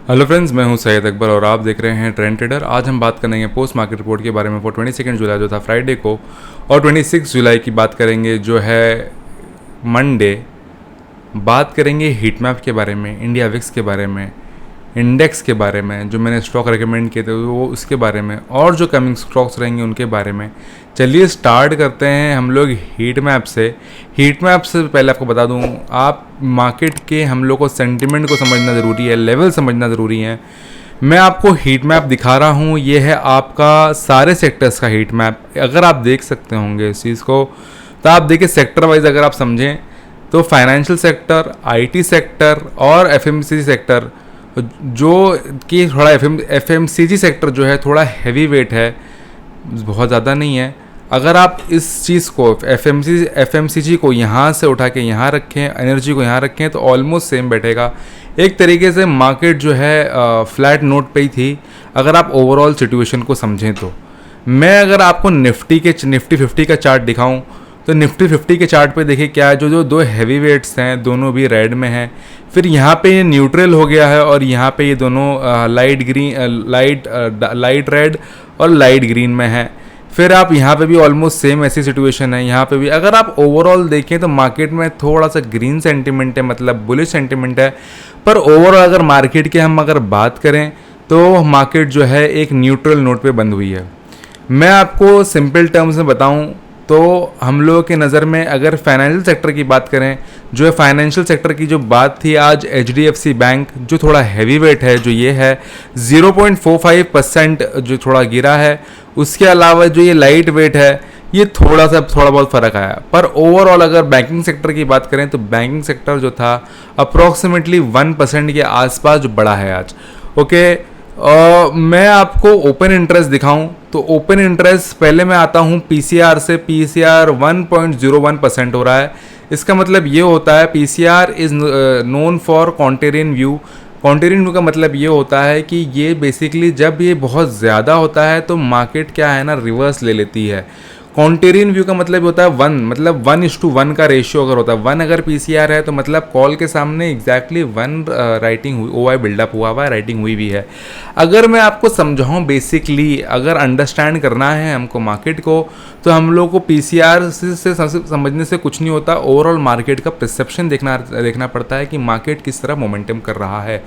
Hello friends, मैं हूं सैयद अकबर और आप देख रहे हैं ट्रेंड ट्रेडर। आज हम बात करेंगे पोस्ट मार्केट रिपोर्ट के बारे में फॉर 22 जुलाई जो था फ्राइडे को, और 26 जुलाई की बात करेंगे जो है मंडे। बात करेंगे हीट मैप के बारे में, इंडिया विक्स के बारे में, इंडेक्स के बारे में, जो मैंने स्टॉक रिकमेंड किए थे वो उसके बारे में, और जो कमिंग स्टॉक्स रहेंगे उनके बारे में। चलिए स्टार्ट करते हैं हम लोग हीट मैप से। हीट मैप से पहले आपको बता दूं, आप मार्केट के हम लोग को सेंटिमेंट को समझना ज़रूरी है, लेवल समझना ज़रूरी है। मैं आपको हीट मैप दिखा रहा हूं, ये है आपका सारे सेक्टर्स का हीट मैप। अगर आप देख सकते होंगे इस चीज़ को, तो आप देखिए सेक्टर वाइज अगर आप समझें तो फाइनेंशियल सेक्टर, आईटी सेक्टर और एफएमसीजी सेक्टर, जो कि थोड़ा एफएमसीजी सेक्टर जो है थोड़ा हैवी वेट है, बहुत ज़्यादा नहीं है। अगर आप इस चीज़ को एफएमसीजी को यहाँ से उठा के यहाँ रखें, एनर्जी को यहाँ रखें, तो ऑलमोस्ट सेम बैठेगा। एक तरीके से मार्केट जो है फ्लैट नोट पे ही थी अगर आप ओवरऑल सिचुएशन को समझें तो। मैं अगर आपको निफ्टी 50 का चार्ट दिखाऊं, तो निफ्टी 50 के चार्ट पे देखिए क्या है, जो दो हैवी वेट्स हैं दोनों भी रेड में हैं। फिर यहाँ पे ये न्यूट्रल हो गया है और यहाँ पे ये दोनों लाइट रेड और लाइट ग्रीन में है। फिर आप यहाँ पे भी ऑलमोस्ट सेम ऐसी सिचुएशन है। यहाँ पे भी अगर आप ओवरऑल देखें तो मार्केट में थोड़ा सा ग्रीन सेंटिमेंट है, मतलब बुलिश सेंटिमेंट है। पर ओवरऑल अगर मार्केट की हम अगर बात करें तो मार्केट जो है एक न्यूट्रल नोट पे बंद हुई है। मैं आपको सिंपल टर्म्स में बताऊं तो हम लोगों की नज़र में अगर फाइनेंशियल सेक्टर की बात करें, जो है फाइनेंशियल सेक्टर की जो बात थी आज, एचडीएफसी बैंक जो थोड़ा हैवी वेट है, जो ये है 0.45% जो थोड़ा गिरा है। उसके अलावा जो ये लाइट वेट है ये थोड़ा बहुत फ़र्क आया। पर ओवरऑल अगर बैंकिंग सेक्टर की बात करें तो बैंकिंग सेक्टर जो था अप्रॉक्सीमेटली 1% के आसपास जो बढ़ा है आज। ओके, मैं आपको ओपन इंटरेस्ट दिखाऊं तो ओपन इंटरेस्ट पहले मैं आता हूं पीसीआर से। पीसीआर 1.01% हो रहा है। इसका मतलब ये होता है PCR is known for contrarian view. Contrarian view का मतलब ये होता है कि ये बेसिकली जब ये बहुत ज़्यादा होता है तो मार्केट क्या है ना, रिवर्स ले लेती है। कॉन्टेरियन व्यू का मतलब होता है 1, मतलब 1:1 का रेशियो अगर होता है, 1 अगर पीसीआर है तो मतलब कॉल के सामने एग्जैक्टली 1 राइटिंग हुई, ओआई बिल्डअप हुआ हुआ है, राइटिंग हुई भी है। अगर मैं आपको समझाऊं बेसिकली, अगर अंडरस्टैंड करना है हमको मार्केट को, तो हम लोग को पीसीआर से समझने से कुछ नहीं होता। ओवरऑल मार्केट का परसेप्शन देखना पड़ता है कि मार्केट किस तरह मोमेंटम कर रहा है।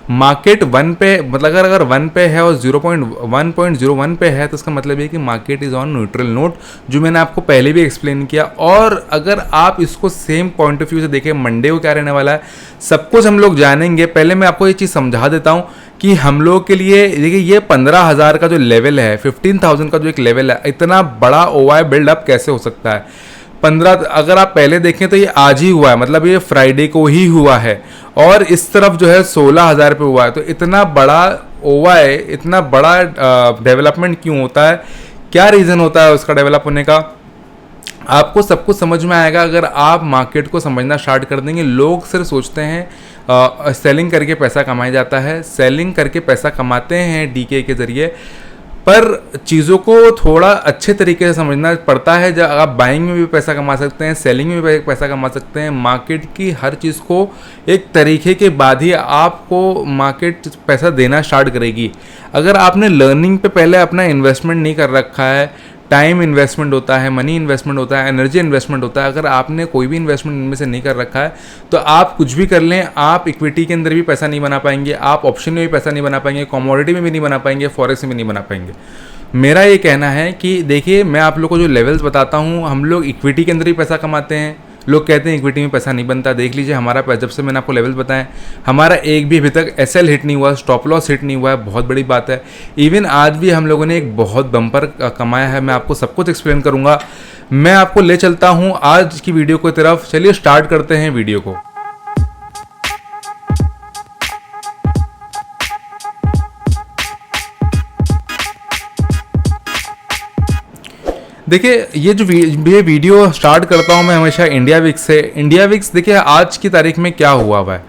मार्केट 1 पे, मतलब अगर 1 पे है और 1.01 पे है तो इसका मतलब है कि market is on neutral note, जो मैंने आपको पहले भी एक्सप्लेन किया। और अगर आप इसको सेम पॉइंट ऑफ व्यू से देखें, मंडे को क्या रहने वाला है सब कुछ हम लोग जानेंगे। पहले मैं आपको ये चीज़ समझा देता हूँ कि हम लोग के लिए देखिए ये 15,000 का जो लेवल है, 15,000 का जो एक लेवल है, इतना बड़ा ओआई बिल्डअप कैसे हो सकता है। 15 अगर आप पहले देखें तो ये आज ही हुआ है, मतलब ये फ्राइडे को ही हुआ है, और इस तरफ जो है 16,000 पे हुआ है। तो इतना बड़ा ओवाई, इतना बड़ा डेवलपमेंट क्यों होता है, क्या रीज़न होता है उसका डेवलप होने का, आपको सब कुछ समझ में आएगा अगर आप मार्केट को समझना स्टार्ट कर देंगे। लोग सिर्फ सोचते हैं सेलिंग करके पैसा कमाया जाता है, सेलिंग करके पैसा कमाते हैं डीके के ज़रिए, पर चीज़ों को थोड़ा अच्छे तरीके से समझना पड़ता है। जब आप बाइंग में भी पैसा कमा सकते हैं, सेलिंग में भी पैसा कमा सकते हैं। मार्केट की हर चीज़ को एक तरीके के बाद ही आपको मार्केट पैसा देना स्टार्ट करेगी। अगर आपने लर्निंग पे पहले अपना इन्वेस्टमेंट नहीं कर रखा है, टाइम इन्वेस्टमेंट होता है, मनी इन्वेस्टमेंट होता है, एनर्जी इन्वेस्टमेंट होता है, अगर आपने कोई भी इन्वेस्टमेंट इनमें से नहीं कर रखा है तो आप कुछ भी कर लें, आप इक्विटी के अंदर भी पैसा नहीं बना पाएंगे, आप ऑप्शन में भी पैसा नहीं बना पाएंगे, कमोडिटी में भी नहीं बना पाएंगे, फॉरेक्स में भी नहीं बना पाएंगे। मेरा ये कहना है कि देखिए मैं आप लोग को जो लेवल्स बताता हूँ, हम लोग इक्विटी के अंदर भी पैसा कमाते हैं। लोग कहते हैं इक्विटी में पैसा नहीं बनता, देख लीजिए हमारा पैसा, जब से मैंने आपको लेवल्स बताएं, हमारा एक भी अभी तक एसएल हिट नहीं हुआ, स्टॉप लॉस हिट नहीं हुआ है, बहुत बड़ी बात है। इवन आज भी हम लोगों ने एक बहुत बम्पर कमाया है। मैं आपको सब कुछ एक्सप्लेन करूंगा। मैं आपको ले चलता हूं आज की वीडियो की तरफ। चलिए स्टार्ट करते हैं वीडियो को। देखिए ये वीडियो स्टार्ट करता हूँ मैं हमेशा इंडिया विक्स से। इंडिया विक्स देखिए आज की तारीख में क्या हुआ है।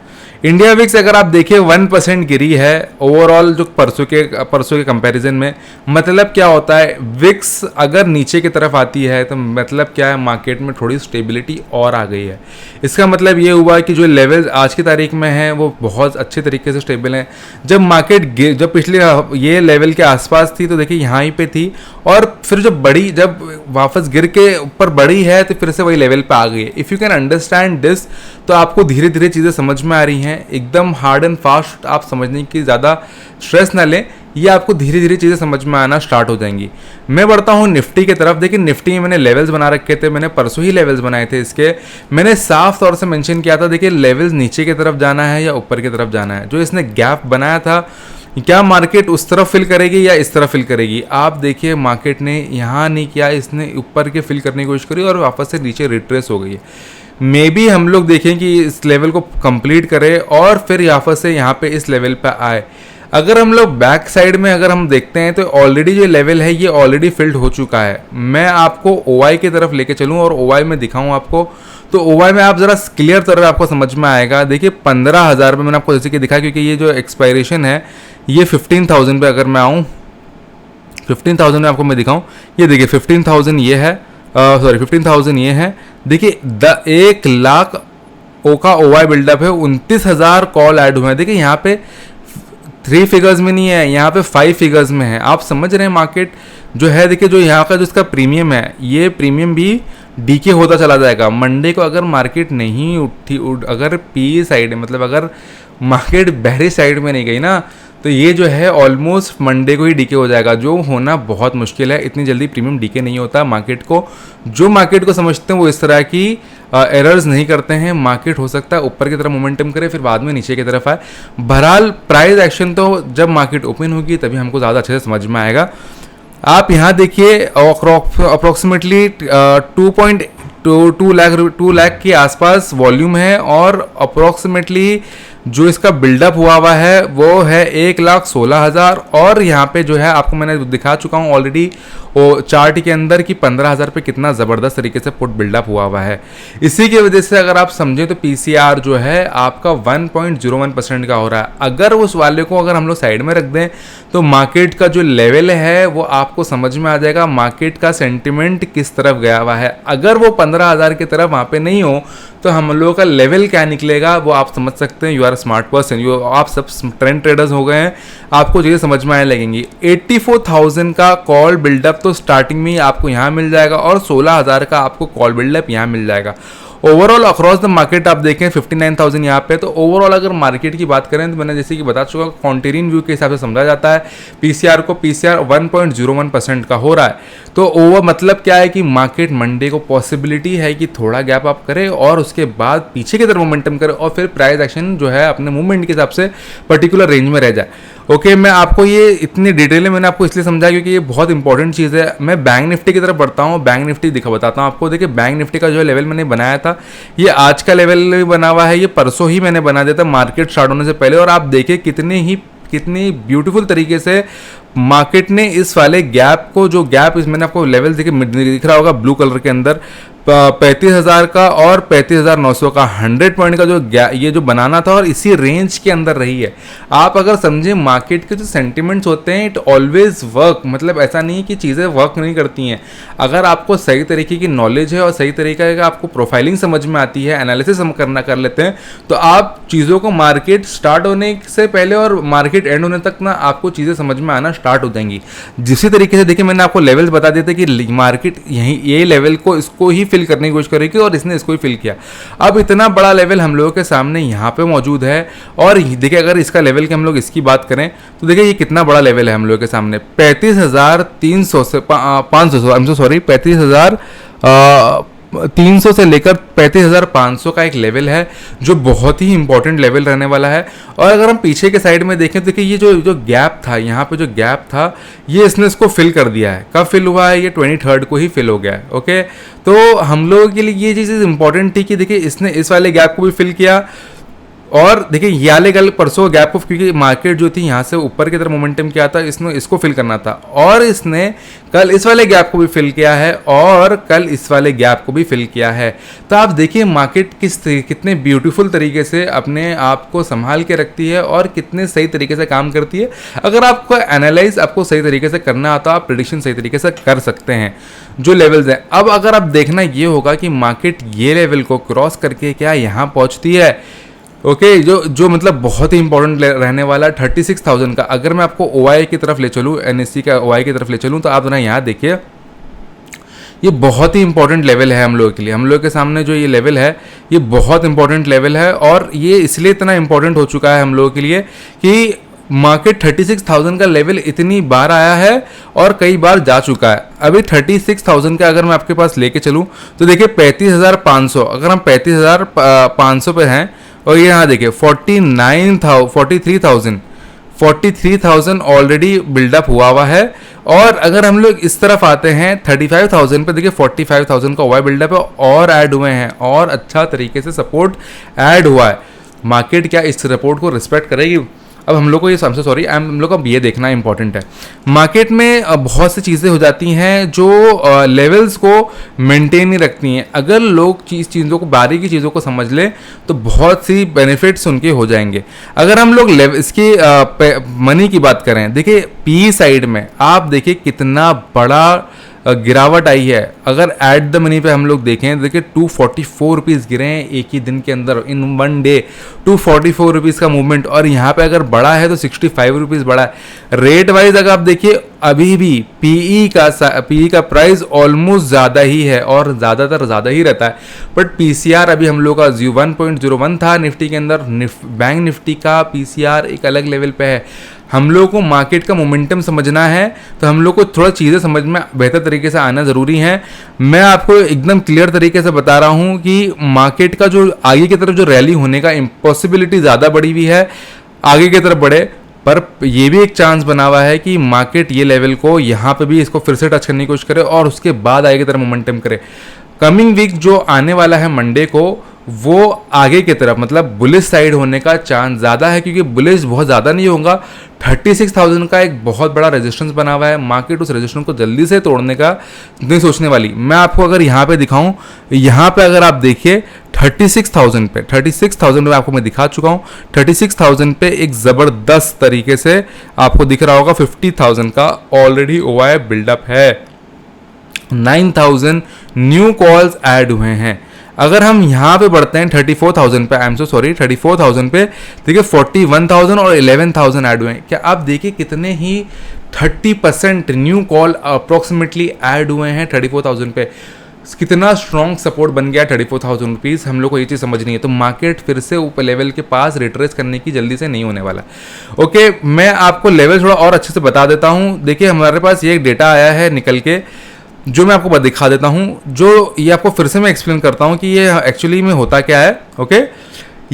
इंडिया विक्स अगर आप देखिए 1% गिरी है ओवरऑल जो परसों के कंपैरिजन में। मतलब क्या होता है, विक्स अगर नीचे की तरफ आती है तो मतलब क्या है, मार्केट में थोड़ी स्टेबिलिटी और आ गई है। इसका मतलब ये हुआ कि जो लेवल्स आज की तारीख में हैं वो बहुत अच्छे तरीके से स्टेबल हैं। जब मार्केट जब पिछले ये लेवल के आसपास थी तो देखिए यहाँ ही पे थी, और फिर जब वापस गिर के ऊपर बढ़ी है तो फिर से वही लेवल पे आ गई है। If you can understand this, तो आपको धीरे धीरे चीज़ें समझ में आ रही हैं। एकदम हार्ड एंड फास्ट आप समझने की ज़्यादा स्ट्रेस ना लें, ये आपको धीरे धीरे चीज़ें समझ में आना स्टार्ट हो जाएंगी। मैं बढ़ता हूँ निफ्टी की तरफ। देखिए निफ्टी में मैंने लेवल्स बना रखे थे, मैंने परसों ही लेवल्स बनाए थे इसके। मैंने साफ तौर से मेंशन किया था, देखिए लेवल्स नीचे की तरफ जाना है या ऊपर की तरफ जाना है। जो इसने गैप बनाया था, क्या मार्केट उस तरफ फिल करेगी या इस तरफ फिल करेगी। आप देखिए मार्केट ने यहाँ नहीं किया, इसने ऊपर के फिल करने की कोशिश करी और वापस से नीचे रिट्रेस हो गई है। मे बी हम लोग देखें कि इस लेवल को कंप्लीट करें और फिर वापस से यहाँ पे इस लेवल पे आए। अगर हम लोग बैक साइड में अगर हम देखते हैं तो ऑलरेडी जो लेवल है ये ऑलरेडी फिल्ड हो चुका है। मैं आपको OI की तरफ लेके चलूँ और OI में दिखाऊँ आपको, तो OI में आप ज़रा क्लियर तरह आपको समझ में आएगा। देखिए 15,000 पे मैंने आपको जैसे कि दिखा, क्योंकि ये जो एक्सपायरेशन है ये 15,000 पे अगर मैं आऊँ, 15,000 में आपको मैं दिखाऊँ, ये देखिए 15,000 ये है, सॉरी 15,000 ये है। देखिए 1 लाख का OI बिल्डअप है, 29,000 कॉल ऐड हुए हैं। देखिए यहाँ पे 3 फिगर्स में नहीं है, यहाँ पे 5 फिगर्स में है। आप समझ रहे हैं मार्केट जो है। देखिए जो यहाँ का जो इसका प्रीमियम है, ये प्रीमियम भी डीके होता चला जाएगा। मंडे को अगर मार्केट नहीं अगर पी साइड मतलब अगर मार्केट बहरी साइड में नहीं गई ना, तो ये जो है ऑलमोस्ट मंडे को ही डीके हो जाएगा, जो होना बहुत मुश्किल है। इतनी जल्दी प्रीमियम डीके नहीं होता मार्केट को। जो मार्केट को समझते हैं वो इस तरह की एरर्स नहीं करते हैं। मार्केट हो सकता है ऊपर की तरफ मोमेंटम करे, फिर बाद में नीचे की तरफ आए। बहरहाल प्राइस एक्शन तो जब मार्केट ओपन होगी तभी हमको ज़्यादा अच्छे से समझ में आएगा। आप यहाँ देखिए अप्रॉक्सीमेटली 2 लाख के आसपास वॉल्यूम है, और अप्रॉक्सीमेटली जो इसका बिल्डअप हुआ है वो है 1,16,000। और यहाँ पे जो है आपको मैंने दिखा चुका हूँ ऑलरेडी वो चार्ट के अंदर कि 15,000 पे कितना ज़बरदस्त तरीके से पुट बिल्डअप हुआ है। इसी की वजह से अगर आप समझें तो PCR जो है आपका 1.01% का हो रहा है। अगर उस वाले को अगर हम लोग साइड में रख दें तो मार्केट का जो लेवल है वो आपको समझ में आ जाएगा, मार्केट का सेंटिमेंट किस तरफ गया हुआ है। अगर वो 15,000 की तरफ वहाँ पे नहीं हो तो हम लोगों का लेवल क्या निकलेगा वो आप समझ सकते हैं। यू आर स्मार्ट पर्सन, आप सब ट्रेंड ट्रेडर्स हो गए हैं, आपको चीज़ें समझ में आने लगेंगी। 84,000 का कॉल बिल्डअप तो स्टार्टिंग में ही आपको यहाँ मिल जाएगा, और 16,000 का आपको कॉल बिल्डअप यहाँ मिल जाएगा। ओवरऑल अक्रॉस द मार्केट आप देखें 59,000 यहाँ पे। तो ओवरऑल अगर मार्केट की बात करें तो मैंने जैसे कि बता चुका, कॉन्टेरियन व्यू के हिसाब से समझा जाता है। PCR 1.01% का हो रहा है। तो ओवर मतलब क्या है कि मार्केट मंडे को पॉसिबिलिटी है कि थोड़ा गैप अप करे और उसके बाद पीछे की तरफ मोमेंटम करे, और फिर प्राइस एक्शन जो है अपने मूवमेंट के हिसाब से पर्टिकुलर रेंज में रह जाए। ओके, मैं आपको ये इतनी डिटेल में मैंने आपको इसलिए समझाया क्योंकि ये बहुत इंपॉर्टेंट चीज़ है। मैं बैंक निफ्टी की तरफ बढ़ता हूँ। बैंक निफ्टी बताता हूँ आपको। देखिए बैंक निफ्टी का जो लेवल मैंने बनाया था, ये आज का लेवल बना हुआ है। ये परसों ही मैंने बना दिया था मार्केट स्टार्ट होने से पहले, और आप देखिए कितनी ब्यूटीफुल तरीके से मार्केट ने इस वाले गैप को, जो गैप इस मैंने आपको लेवल देखिए दिख रहा होगा ब्लू कलर के अंदर, 35,000 का और 35,900 का 100 पॉइंट का जो ये जो बनाना था, और इसी रेंज के अंदर रही है। आप अगर समझें मार्केट के जो सेंटिमेंट्स होते हैं, इट ऑलवेज वर्क। मतलब ऐसा नहीं है कि चीज़ें वर्क नहीं करती हैं। अगर आपको सही तरीके की नॉलेज है और सही तरीके का आपको प्रोफाइलिंग समझ में आती है, एनालिसिस हम कर लेते हैं, तो आप चीज़ों को मार्केट स्टार्ट होने से पहले और मार्केट एंड होने तक ना आपको चीज़ें समझ में आना स्टार्ट हो जाएंगी। जिसी तरीके से देखिए मैंने आपको लेवल्स बता दिए थे कि मार्केट यहीं ये लेवल को इसको ही फिल करने की कोशिश करेगी, और इसने इसको ही फिल किया। अब इतना बड़ा लेवल हम लोगों के सामने यहाँ पे मौजूद है, और देखिए अगर इसका लेवल की हम लोग इसकी बात करें तो देखिए ये कितना बड़ा लेवल है हम लोगों के सामने। 35,300 से 500 सॉरी 35,300 से लेकर 35,500 का एक लेवल है, जो बहुत ही इंपॉर्टेंट लेवल रहने वाला है। और अगर हम पीछे के साइड में देखें तो देखिए ये जो गैप था, यहाँ पे जो गैप था, ये इसने इसको फिल कर दिया है। कब फिल हुआ है? ये 23 को ही फिल हो गया है। ओके, तो हम लोगों के लिए ये चीज़ इंपॉर्टेंट थी कि देखिए इसने इस वाले गैप को भी फिल किया, और देखिए ये वाले कल परसों गैप ऑफ, क्योंकि मार्केट जो थी यहाँ से ऊपर की तरफ मोमेंटम किया था, इसने इसको फिल करना था और इसने कल इस वाले गैप को भी फिल किया है और कल इस वाले गैप को भी फिल किया है। तो आप देखिए मार्केट कितने ब्यूटीफुल तरीके से अपने आप को संभाल के रखती है और कितने सही तरीके से काम करती है। अगर आपको एनालाइज आपको सही तरीके से करना आता, आप प्रेडिक्शन सही तरीके से कर सकते हैं जो लेवल्स हैं। अब अगर आप देखना ये होगा कि मार्केट ये लेवल को क्रॉस करके क्या यहाँ पहुँचती है। ओके जो मतलब बहुत ही इंपॉर्टेंट रहने वाला 36,000 का। अगर मैं आपको OI की तरफ ले चलूँ, NSE का OI की तरफ ले चलूँ, तो आप जरा यहाँ देखिए, ये बहुत ही इंपॉर्टेंट लेवल है हम लोगों के लिए। हम लोग के सामने जो ये लेवल है ये बहुत इंपॉर्टेंट लेवल है और ये इसलिए इतना इंपॉर्टेंट हो चुका है हम लोगों के लिए कि मार्केट 36,000 का लेवल इतनी बार आया है और कई बार जा चुका है। अभी 36,000 का अगर मैं आपके पास लेके चलूँ तो देखिए 35,500, अगर हम 35,500 पे हैं और ये यहाँ देखिए 43,000 ऑलरेडी बिल्डअप हुआ है। और अगर हम लोग इस तरफ आते हैं 35,000 पे, देखिए 45,000 का हुआ बिल्डअप है और ऐड हुए हैं और अच्छा तरीके से सपोर्ट ऐड हुआ है। मार्केट क्या इस सपोर्ट को रिस्पेक्ट करेगी? अब हम लोग को ये हमसे सॉरी हम लोग को अब ये देखना इंपॉर्टेंट है। मार्केट में बहुत सी चीज़ें हो जाती हैं जो लेवल्स को मेंटेन नहीं रखती हैं। अगर लोग चीज़ों को बारीकी चीज़ों को समझ लें तो बहुत सी बेनिफिट्स उनके हो जाएंगे। अगर हम लोग इसकी मनी की बात करें, देखिए पी साइड में आप देखिए कितना बड़ा गिरावट आई है। अगर एट द मनी पे हम लोग देखें, देखिए 244 रुपीज़ गिरे हैं एक ही दिन के अंदर, इन वन डे 244 रुपीज़ का मूवमेंट। और यहाँ पे अगर बढ़ा है तो 65 रुपीज़ बढ़ा है। रेट वाइज अगर आप देखिए अभी भी पीई का प्राइस ऑलमोस्ट ज़्यादा ही है और ज़्यादातर ज़्यादा ही रहता है। बट पीसीआर अभी हम लोग का 1.01 था निफ्टी के अंदर। बैंक निफ्टी का पीसीआर एक अलग लेवल पे है। हम लोग को मार्केट का मोमेंटम समझना है तो हम लोग को थोड़ा चीज़ें समझ में बेहतर तरीके से आना ज़रूरी है। मैं आपको एकदम क्लियर तरीके से बता रहा हूँ कि मार्केट का जो आगे की तरफ जो रैली होने का इम्पॉसिबिलिटी ज़्यादा बढ़ी हुई है, आगे की तरफ बढ़े। पर ये भी एक चांस बना हुआ है कि मार्केट ये लेवल को यहाँ पे भी इसको फिर से टच करने की कोशिश करे और उसके बाद आगे की तरफ मोमेंटम करे। कमिंग वीक जो आने वाला है मंडे को, वो आगे की तरफ मतलब बुलिश साइड होने का चांस ज़्यादा है, क्योंकि बुलिश बहुत ज़्यादा नहीं होगा। 36,000 का एक बहुत बड़ा रेजिस्टेंस बना हुआ है। मार्केट उस रेजिस्टेंस को जल्दी से तोड़ने का नहीं सोचने वाली। मैं आपको अगर यहाँ पे दिखाऊं, यहाँ पे अगर आप देखिए 36,000 पे, 36,000 पे आपको मैं दिखा चुका हूँ। 36,000 पे एक ज़बरदस्त तरीके से आपको दिख रहा होगा 50,000 का ऑलरेडी OI बिल्डअप है। 9,000 न्यू कॉल्स ऐड हुए हैं। अगर हम यहाँ पे बढ़ते हैं 34,000 पे, आई एम सो सॉरी 34,000 पे, देखिए 41,000 और 11,000 ऐड हुए हैं। क्या आप देखिए कितने ही 30% न्यू कॉल अप्रोक्सीमेटली ऐड हुए हैं 34,000 पे। कितना स्ट्रॉन्ग सपोर्ट बन गया 34,000 रुपीज़। हम लोग को ये चीज़ समझनी है। तो मार्केट फिर से ऊपर लेवल के पास रिट्रेस करने की जल्दी से नहीं होने वाला। ओके, मैं आपको लेवल थोड़ा और अच्छे से बता देता हूँ। देखिए हमारे पास ये एक डेटा आया है निकल के, जो मैं आपको दिखा देता हूँ। जो ये आपको फिर से मैं एक्सप्लेन करता हूँ कि ये एक्चुअली में होता क्या है। ओके,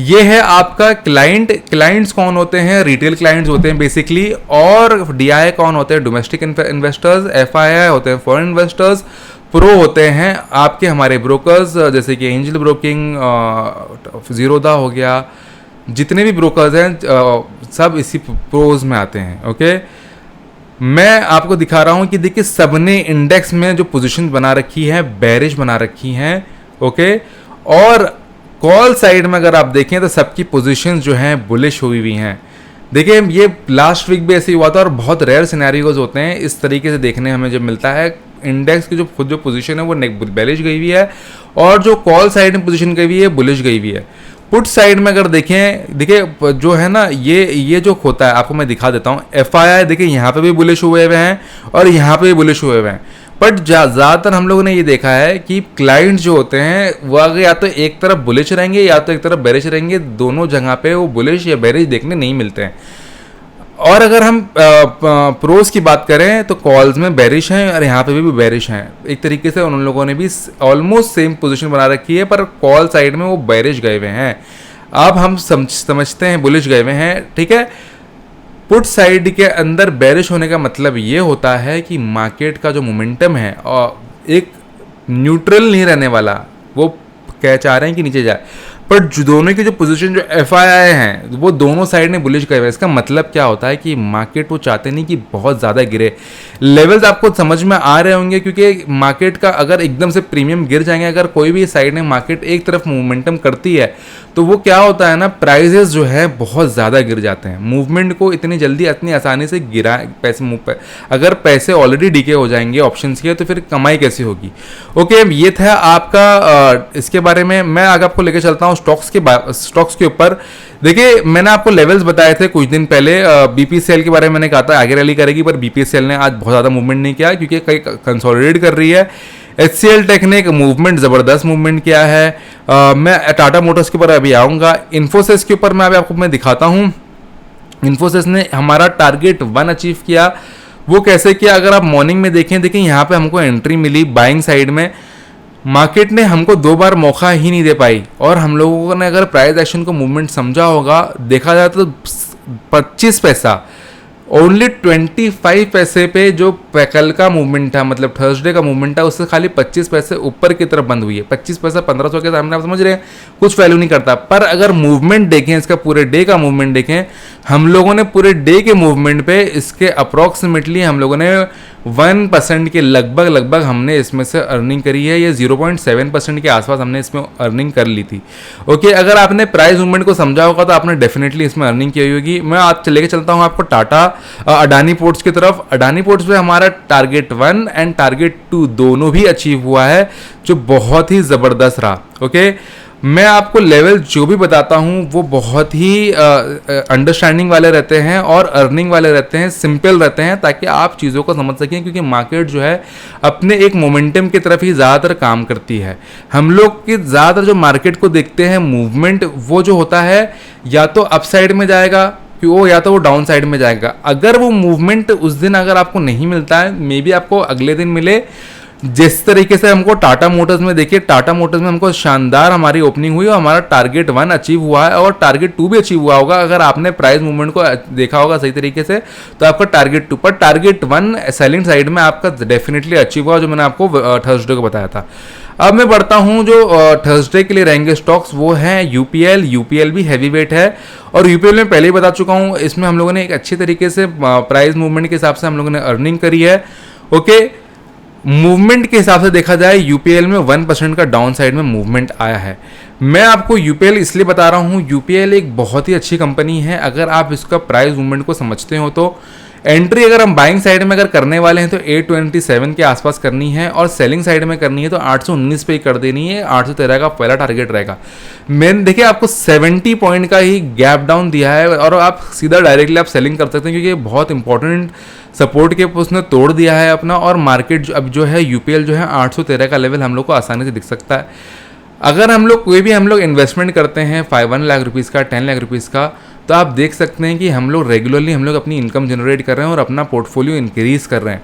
ये है आपका क्लाइंट्स कौन होते हैं? रिटेल क्लाइंट्स होते हैं बेसिकली। और DI कौन होते हैं? Domestic investors. FII होते हैं फॉरेन इन्वेस्टर्स। प्रो होते हैं आपके हमारे ब्रोकर्स, जैसे कि एंजल ब्रोकिंग, जीरोधा हो गया, जितने भी ब्रोकर्स हैं सब इसी प्रोज में आते हैं। ओके, मैं आपको दिखा रहा हूं कि देखिए सबने इंडेक्स में जो पोजीशन बना रखी है बेरिश बना रखी हैं। ओके, और कॉल साइड में अगर आप देखें तो सबकी पोजीशंस जो हैं बुलिश हुई हैं। देखिए ये लास्ट वीक भी ऐसे ही हुआ था और बहुत रेयर सिनेरियोज होते हैं इस तरीके से देखने हमें जब मिलता है। इंडेक्स की जो खुद जो पोजीशन है वो बेरिश गई हुई है और जो कॉल साइड में पोजीशन गई हुई है बुलिश गई हुई है। पुट साइड में अगर देखें, देखिए जो है ना ये जो होता है आपको मैं दिखा देता हूँ। FII देखिए यहाँ पे भी बुलिश हुए हुए हैं और यहाँ पे भी बुलिश हुए हुए हैं। बट ज़्यादातर हम लोगों ने ये देखा है कि क्लाइंट्स जो होते हैं वो अगर या तो एक तरफ बुलिश रहेंगे या तो एक तरफ बेरिश रहेंगे। दोनों जगह पे वो बुलिश या बेरिश देखने नहीं मिलते हैं। और अगर हम प्रोज की बात करें तो कॉल्स में बेरिश हैं और यहाँ पे भी बेरिश हैं। एक तरीके से उन लोगों ने भी ऑलमोस्ट सेम पोजीशन बना रखी है, पर कॉल साइड में वो बेरिश गए हुए हैं। अब हम समझते हैं बुलिश गए हुए हैं। ठीक है, पुट साइड के अंदर बेरिश होने का मतलब ये होता है कि मार्केट का जो मोमेंटम है और एक न्यूट्रल नहीं रहने वाला, वो क्या चाह रहे हैं कि नीचे जाए। पर जो दोनों की जो पोजीशन जो एफआईआई हैं वो दोनों साइड ने बुलिश करे हुए हैं। इसका मतलब क्या होता है कि मार्केट वो चाहते नहीं कि बहुत ज़्यादा गिरे। लेवल्स आपको समझ में आ रहे होंगे, क्योंकि मार्केट का अगर एकदम से प्रीमियम गिर जाएंगे, अगर कोई भी साइड ने मार्केट एक तरफ मोमेंटम करती है तो वो क्या होता है ना, प्राइजेस जो है बहुत ज़्यादा गिर जाते हैं। मूवमेंट को इतनी जल्दी इतनी आसानी से गिरा पैसे मुँह पर, अगर पैसे ऑलरेडी डीके हो जाएंगे ऑप्शंस के, तो फिर कमाई कैसी होगी। ओके, ये था आपका इसके बारे में। मैं आगे आपको लेके चलता हूँ स्टॉक्स के ऊपर। देखिए, मैंने आपको लेवल्स बताए थे कुछ दिन पहले। बीपीसीएल के बारे में मैंने कहा था आगे रैली करेगी, पर बीपीसीएल ने आज बहुत ज़्यादा मूवमेंट नहीं किया क्योंकि कई कंसोलिडेट कर रही है। एचसीएल टेक ने एक मूवमेंट ज़बरदस्त मूवमेंट किया है। मैं टाटा मोटर्स के ऊपर अभी आऊँगा। इन्फोसिस के ऊपर मैं अभी आपको मैं दिखाता हूँ। इन्फोसिस ने हमारा टारगेट 1 अचीव किया। वो कैसे किया, अगर आप मॉर्निंग में देखें यहाँ पे हमको एंट्री मिली बाइंग साइड में। मार्केट ने हमको 2 बार मौका ही नहीं दे पाई, और हम लोगों ने अगर प्राइस एक्शन को मूवमेंट समझा होगा, देखा जाए तो 25 पैसा, ओनली 25 पैसे पे जो कल का मूवमेंट था, मतलब थर्सडे का मूवमेंट था, उससे खाली 25 पैसे ऊपर की तरफ बंद हुई है। 25 पैसा 1500 के सामने, आप समझ रहे हैं, कुछ वैल्यू नहीं करता। पर अगर मूवमेंट देखें, इसका पूरे डे का मूवमेंट देखें, हम लोगों ने पूरे डे के मूवमेंट पे इसके अप्रॉक्सीमेटली हम लोगों ने 1% के लगभग हमने इसमें से अर्निंग करी है। ये 0.7% के आसपास हमने इसमें अर्निंग कर ली थी। ओके, अगर आपने प्राइस मूवमेंट को समझा होगा तो आपने डेफिनेटली इसमें अर्निंग की होगी। मैं आज लेके चलता हूँ आपको टाटा अडानी पोर्ट्स की तरफ। अडानी पोर्ट्स पे हमारा टारगेट 1 एंड टारगेट 2 दोनों भी अचीव हुआ है, जो बहुत ही ज़बरदस्त रहा। ओके, मैं आपको लेवल जो भी बताता हूँ वो बहुत ही अंडरस्टैंडिंग वाले रहते हैं और अर्निंग वाले रहते हैं, सिंपल रहते हैं, ताकि आप चीज़ों को समझ सकें, क्योंकि मार्केट जो है अपने एक मोमेंटम की तरफ ही ज़्यादातर काम करती है। हम लोग की ज़्यादातर जो मार्केट को देखते हैं मूवमेंट, वो जो होता है या तो अप साइड में जाएगा कि वो, या तो वो डाउन साइड में जाएगा। अगर वो मूवमेंट उस दिन अगर आपको नहीं मिलता है, मे बी आपको अगले दिन मिले। जिस तरीके से हमको टाटा मोटर्स में देखिए, टाटा मोटर्स में हमको शानदार हमारी ओपनिंग हुई और हमारा टारगेट 1 अचीव हुआ है और टारगेट 2 भी अचीव हुआ होगा। अगर आपने प्राइस मूवमेंट को देखा होगा सही तरीके से, तो आपका टारगेट 2 पर टारगेट 1 सेलिंग साइड में आपका डेफिनेटली अचीव हुआ, जो मैंने आपको थर्सडे को बताया था। अब मैं बढ़ता हूं, जो थर्सडे के लिए रहेंगे स्टॉक्स, वो हैं यूपीएल भी हैवी वेट है, और यूपीएल में पहले ही बता चुका हूं, इसमें हम लोगों ने एक अच्छी तरीके से प्राइस मूवमेंट के हिसाब से हम लोगों ने अर्निंग करी है। ओके, मूवमेंट के हिसाब से देखा जाए यूपीएल में 1% का डाउन साइड में मूवमेंट आया है। मैं आपको यूपीएल इसलिए बता रहा हूँ, यूपीएल एक बहुत ही अच्छी कंपनी है। अगर आप इसका प्राइस मूवमेंट को समझते हो तो एंट्री अगर हम बाइंग साइड में अगर करने वाले हैं तो 827 के आसपास करनी है, और सेलिंग साइड में करनी है तो 819 पे ही कर देनी है। 813 का पहला टारगेट रहेगा। मैंने देखिए आपको 70 पॉइंट का ही गैप डाउन दिया है, और आप सीधा डायरेक्टली आप सेलिंग कर सकते हैं, क्योंकि बहुत इंपॉर्टेंट सपोर्ट के उसने तोड़ दिया है अपना, और मार्केट अब जो है यूपीएल जो है 813 का लेवल हम लोग को आसानी से दिख सकता है। अगर हम लोग कोई भी इन्वेस्टमेंट करते हैं 1 लाख रुपीज़ का, 10 लाख रुपीज़ का, तो आप देख सकते हैं कि हम लोग रेगुलरली अपनी इनकम जनरेट कर रहे हैं और अपना पोर्टफोलियो इंक्रीज कर रहे हैं।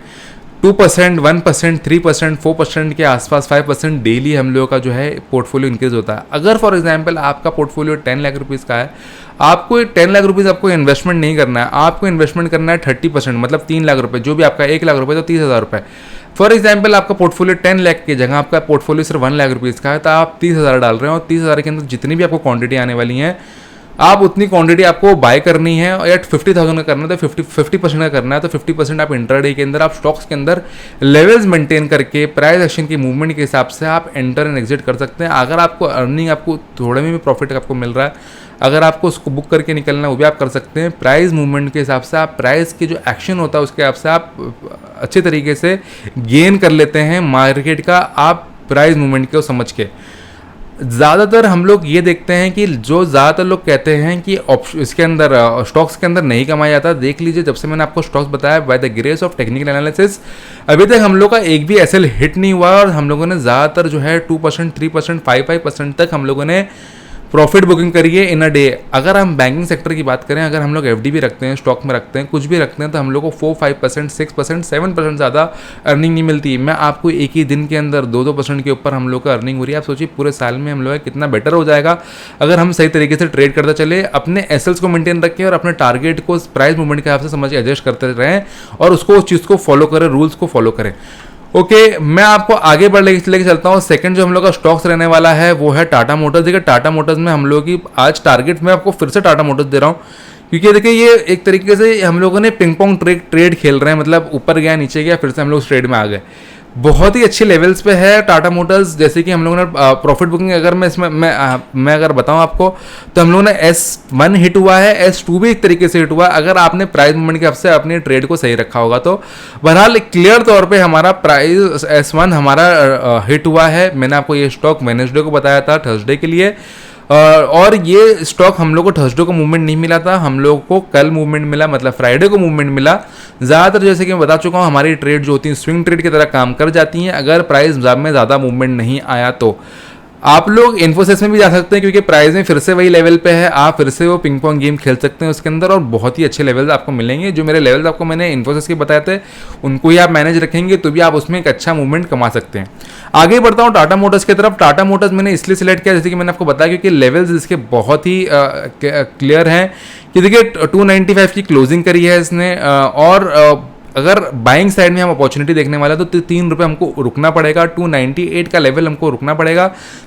2%, 1%, 3%, 4% के आसपास, 5% डेली हम लोगों का जो है पोर्टफोलियो इंक्रीज होता है। अगर फॉर एग्जांपल आपका पोर्टफोलियो 10 लाख रुपीज़ का है, आपको 10 लाख रुपीज़ आपको इन्वेस्टमेंट नहीं करना है, आपको इन्वेस्टमेंट करना है 30%, मतलब 3 लाख रुपये, जो भी आपका 1 लाख रुपये तो 30,000 रुपये। फॉर एग्जाम्पल आपका पोर्टफोलियो 10 लाख की जगह आपका पोर्टफोलियो सिर्फ 1 लाख रुपीज़ का है, तो आप 30,000 डाल रहे हैं, और 30,000 के अंदर जितनी भी आपको क्वांटिटी आने वाली हैं, आप उतनी क्वांटिटी आपको बाय करनी है, या 50,000 का करना है तो 50% का करना है, तो 50% आप इंट्राडे के अंदर आप स्टॉक्स के अंदर लेवल्स मेंटेन करके प्राइस एक्शन की मूवमेंट के हिसाब से आप एंटर एंड एग्जिट कर सकते हैं। अगर आपको अर्निंग आपको थोड़े में भी प्रॉफिट आपको मिल रहा है, अगर आपको उसको बुक करके निकलना है वो भी आप कर सकते हैं। प्राइस मूवमेंट के हिसाब से आप प्राइस के जो एक्शन होता है उसके हिसाब से आप अच्छे तरीके से गेन कर लेते हैं मार्केट का, आप प्राइस मूवमेंट को समझ के। ज़्यादातर हम लोग ये देखते हैं कि जो ज़्यादातर लोग कहते हैं कि इसके अंदर स्टॉक्स के अंदर नहीं कमाया जाता, देख लीजिए जब से मैंने आपको स्टॉक्स बताया by the grace of technical analysis, अभी तक हम लोग का एक भी एसएल हिट नहीं हुआ, और हम लोगों ने ज़्यादातर जो है 2%, 3%, 5% तक हम लोगों ने प्रॉफिट बुकिंग करिए इन अ डे। अगर हम बैंकिंग सेक्टर की बात करें, अगर हम लोग एफडी भी रखते हैं, स्टॉक में रखते हैं, कुछ भी रखते हैं, तो हम लोग को 4, 5%, 6%, 7% ज़्यादा अर्निंग नहीं मिलती। मैं आपको एक ही दिन के अंदर 2% के ऊपर हम लोग का अर्निंग हो रही है। आप सोचिए पूरे साल में हम लोग का कितना बेटर हो जाएगा अगर हम सही तरीके से ट्रेड करते चले, अपने एसएल्स को मेंटेन रखें और अपने टारगेट को प्राइस मूवमेंट के हिसाब से समझ एडजस्ट करते रहें, और उसको उस चीज़ को फॉलो करें, रूल्स को फॉलो करें। ओके मैं आपको आगे बढ़ लेके चलता हूँ। सेकंड जो हम लोग का स्टॉक्स रहने वाला है वो है टाटा मोटर्स। देखिए टाटा मोटर्स में हम लोग की आज टारगेट में आपको फिर से टाटा मोटर्स दे रहा हूँ, क्योंकि देखिए ये एक तरीके से हम लोगों ने पिंग पोंग ट्रेड खेल रहे हैं, मतलब ऊपर गया नीचे गया फिर से हम लोग ट्रेड में आ गए। बहुत ही अच्छे लेवल्स पे है टाटा मोटर्स। जैसे कि हम लोगों ने प्रॉफिट बुकिंग अगर मैं इसमें मैं अगर बताऊं आपको, तो हम लोगों ने S1 हिट हुआ है, S2 भी एक तरीके से हिट हुआ है, अगर आपने प्राइस मूवमेंट के हिसाब से अपने ट्रेड को सही रखा होगा तो। बहरहाल क्लियर तौर पे हमारा प्राइस S1 हमारा हिट हुआ है। मैंने आपको ये स्टॉक वेडनेसडे को बताया था, थर्सडे के लिए। और ये स्टॉक हम लोग को थर्सडे को मूवमेंट नहीं मिला था, हम लोग को कल मूवमेंट मिला, मतलब फ्राइडे को मूवमेंट मिला। ज़्यादातर जैसे कि मैं बता चुका हूँ हमारी ट्रेड जो होती है स्विंग ट्रेड की तरह काम कर जाती हैं, अगर प्राइस में ज़्यादा मूवमेंट नहीं आया तो। आप लोग इन्फोसिस में भी जा सकते हैं, क्योंकि प्राइस में फिर से वही लेवल पे है, आप फिर से वो पिंग पोंग गेम खेल सकते हैं उसके अंदर, और बहुत ही अच्छे लेवल्स आपको मिलेंगे। जो मेरे लेवल्स आपको मैंने इन्फोसिस के बताए थे उनको ही आप मैनेज रखेंगे तो भी आप उसमें एक अच्छा मूवमेंट कमा सकते हैं। आगे बढ़ता हूँ टाटा मोटर्स की तरफ। टाटा मोटर्स मैंने इसलिए सिलेक्ट किया, जैसे कि मैंने आपको बताया, क्योंकि लेवल्स इसके बहुत ही क्लियर हैं कि देखिए 295 की क्लोजिंग करी है इसने, और अगर बाइंग साइड में हम अपॉर्चुनिटी देखने वाला तो 3 रुपये हमको रुकना पड़ेगा, 298 का लेवल हमको रुकना पड़ेगा,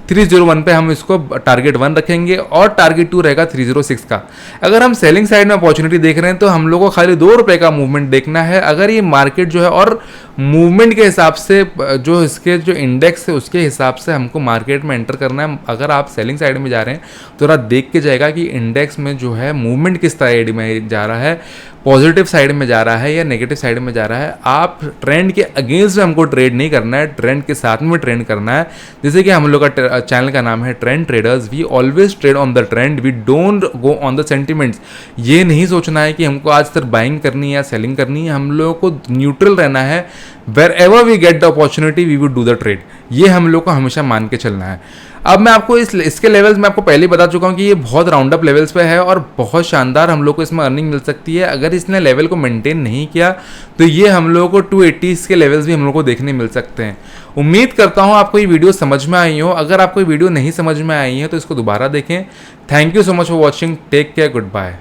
301 पे हम इसको टारगेट 1 रखेंगे और टारगेट 2 रहेगा 306 का। अगर हम सेलिंग साइड में अपॉर्चुनिटी देख रहे हैं तो हम लोग को खाली 2 रुपये का मूवमेंट देखना है। अगर ये मार्केट जो है और मूवमेंट के हिसाब से जो इसके जो इंडेक्स है उसके हिसाब से हमको मार्केट में एंटर करना है। अगर आप सेलिंग साइड में जा रहे हैं तो थोड़ा देख के जाएगा कि इंडेक्स में जो है मूवमेंट किस साइड में जा रहा है, पॉजिटिव साइड में जा रहा है या नेगेटिव साइड में जा रहा है। आप ट्रेंड के अगेंस्ट में हमको ट्रेड नहीं करना है, ट्रेंड के साथ में ट्रेंड करना है। जैसे कि हम लोग का चैनल का नाम है trend traders, we always trade on the trend, we don't go on the sentiments. ये नहीं सोचना है कि हमको आज सिर्फ बाइंग करनी है या सेलिंग करनी है, हम लोगों को न्यूट्रल रहना है। Wherever we get the opportunity we would do the trade, ये हम लोग को हमेशा मान के चलना है। अब मैं आपको इसके लेवल्स मैं आपको पहले बता चुका हूँ कि ये बहुत राउंड अप लेवल्स पे है और बहुत शानदार हम लोग को इसमें अर्निंग मिल सकती है। अगर इसने लेवल को मेंटेन नहीं किया तो ये हम लोगों को 280 के लेवल्स भी हम लोग को देखने मिल सकते हैं। उम्मीद करता हूँ आपको ये वीडियो समझ में आई हो। अगर आपको ये वीडियो नहीं समझ में आई है तो इसको दोबारा देखें। Thank you so much for watching, take care, good bye.